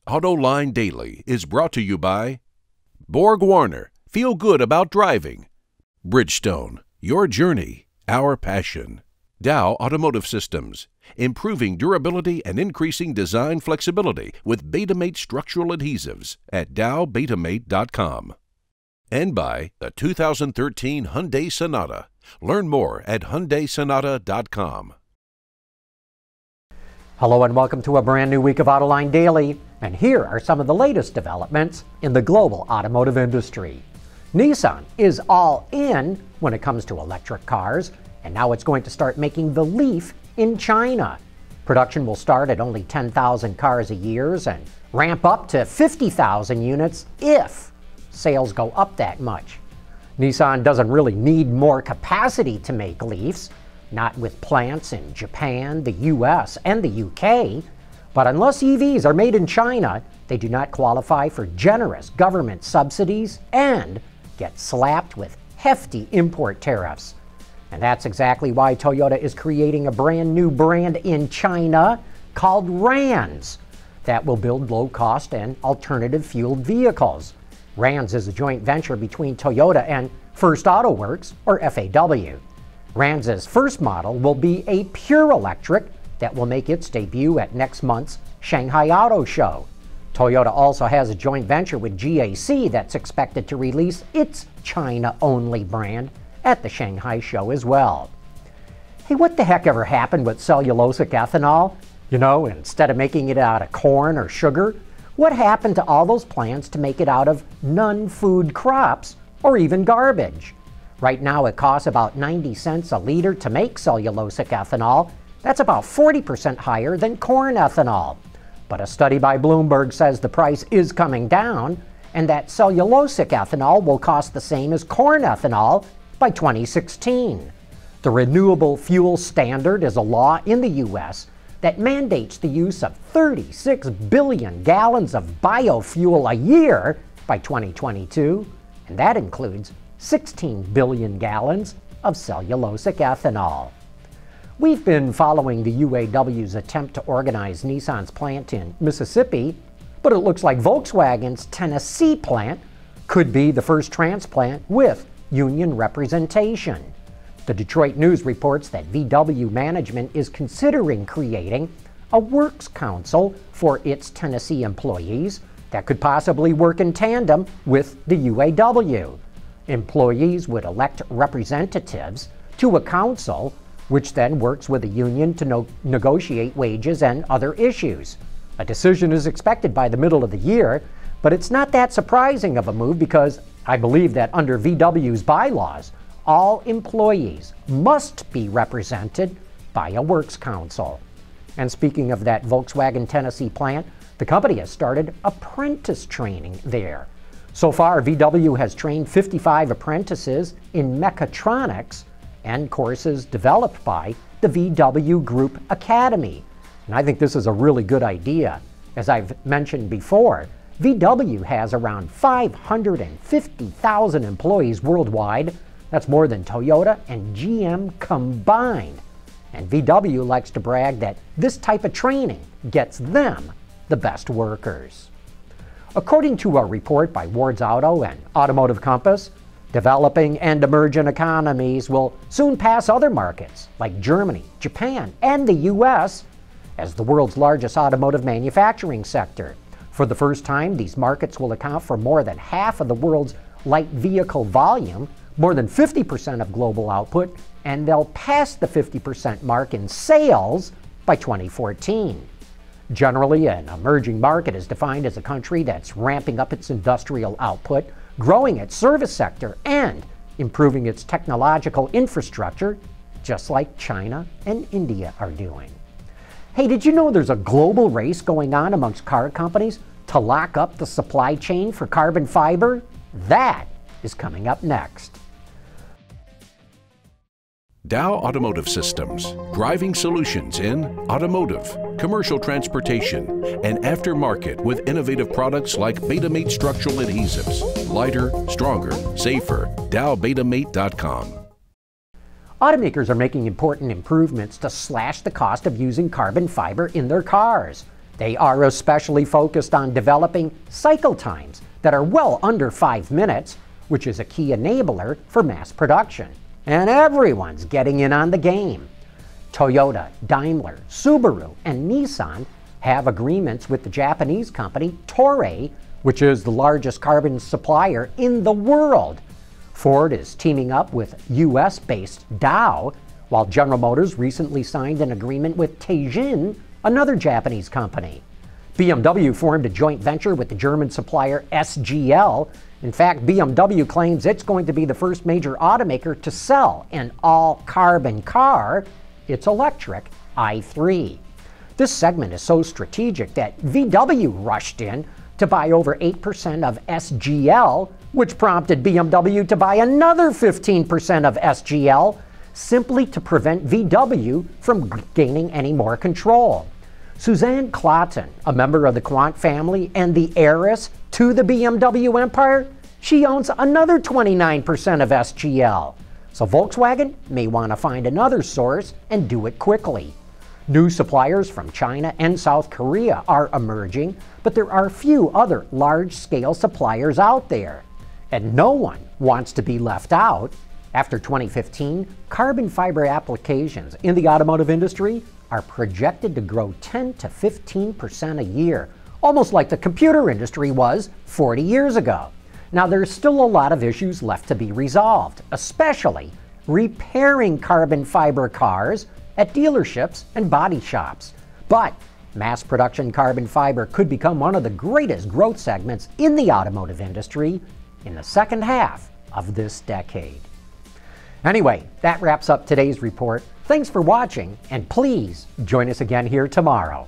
AutoLine Daily is brought to you by Borg Warner, feel good about driving. Bridgestone, your journey, our passion. Dow Automotive Systems, improving durability and increasing design flexibility with Betamate structural adhesives at dowbetamate.com. And by the 2013 Hyundai Sonata. Learn more at HyundaiSonata.com. Hello and welcome to a brand new week of AutoLine Daily, and here are some of the latest developments in the global automotive industry. Nissan is all in when it comes to electric cars, and now it's going to start making the Leaf in China. Production will start at only 10,000 cars a year and ramp up to 50,000 units if sales go up that much. Nissan doesn't really need more capacity to make Leafs, not with plants in Japan, the US, and the UK. But unless EVs are made in China, they do not qualify for generous government subsidies and get slapped with hefty import tariffs. And that's exactly why Toyota is creating a brand new brand in China called RANS that will build low-cost and alternative fueled vehicles. RANS is a joint venture between Toyota and First Auto Works, or FAW. RANS's first model will be a pure electric that will make its debut at next month's Shanghai Auto Show. Toyota also has a joint venture with GAC that's expected to release its China-only brand at the Shanghai show as well. Hey, what the heck ever happened with cellulosic ethanol? You know, instead of making it out of corn or sugar, what happened to all those plans to make it out of non-food crops or even garbage? Right now it costs about 90 cents a liter to make cellulosic ethanol. That's about 40% higher than corn ethanol. But a study by Bloomberg says the price is coming down and that cellulosic ethanol will cost the same as corn ethanol by 2016. The Renewable Fuel Standard is a law in the US that mandates the use of 36 billion gallons of biofuel a year by 2022, and that includes 16 billion gallons of cellulosic ethanol. We've been following the UAW's attempt to organize Nissan's plant in Mississippi, but it looks like Volkswagen's Tennessee plant could be the first transplant with union representation. The Detroit News reports that VW management is considering creating a works council for its Tennessee employees that could possibly work in tandem with the UAW. Employees would elect representatives to a council, which then works with the union to negotiate wages and other issues. A decision is expected by the middle of the year, but it's not that surprising of a move because I believe that under VW's bylaws, all employees must be represented by a works council. And speaking of that Volkswagen Tennessee plant, the company has started apprentice training there. So far, VW has trained 55 apprentices in mechatronics and courses developed by the VW Group Academy. And I think this is a really good idea. As I've mentioned before, VW has around 550,000 employees worldwide. That's more than Toyota and GM combined. And VW likes to brag that this type of training gets them the best workers. According to a report by Ward's Auto and Automotive Compass, developing and emerging economies will soon pass other markets like Germany, Japan, and the US as the world's largest automotive manufacturing sector. For the first time, these markets will account for more than half of the world's light vehicle volume, more than 50% of global output, and they'll pass the 50% mark in sales by 2014. Generally, an emerging market is defined as a country that's ramping up its industrial output, growing its service sector, and improving its technological infrastructure, just like China and India are doing. Hey, did you know there's a global race going on amongst car companies to lock up the supply chain for carbon fiber? That is coming up next. Dow Automotive Systems, driving solutions in automotive, commercial transportation, and aftermarket with innovative products like Betamate structural adhesives. Lighter, stronger, safer. DowBetamate.com. Automakers are making important improvements to slash the cost of using carbon fiber in their cars. They are especially focused on developing cycle times that are well under 5 minutes, which is a key enabler for mass production. And everyone's getting in on the game. Toyota, Daimler, Subaru, and Nissan have agreements with the Japanese company Toray, which is the largest carbon supplier in the world. Ford is teaming up with US-based Dow, while General Motors recently signed an agreement with Teijin, another Japanese company. BMW formed a joint venture with the German supplier SGL. In fact, BMW claims it's going to be the first major automaker to sell an all-carbon car, its electric i3. This segment is so strategic that VW rushed in to buy over 8% of SGL, which prompted BMW to buy another 15% of SGL, simply to prevent VW from gaining any more control. Suzanne Klatten, a member of the Quant family and the heiress to the BMW empire, she owns another 29% of SGL. So Volkswagen may want to find another source and do it quickly. New suppliers from China and South Korea are emerging, but there are few other large-scale suppliers out there. And no one wants to be left out. After 2015, carbon fiber applications in the automotive industry are projected to grow 10 to 15% a year, almost like the computer industry was 40 years ago. Now, there's still a lot of issues left to be resolved, especially repairing carbon fiber cars at dealerships and body shops. But mass production carbon fiber could become one of the greatest growth segments in the automotive industry in the second half of this decade. Anyway, that wraps up today's report. Thanks for watching, and please join us again here tomorrow.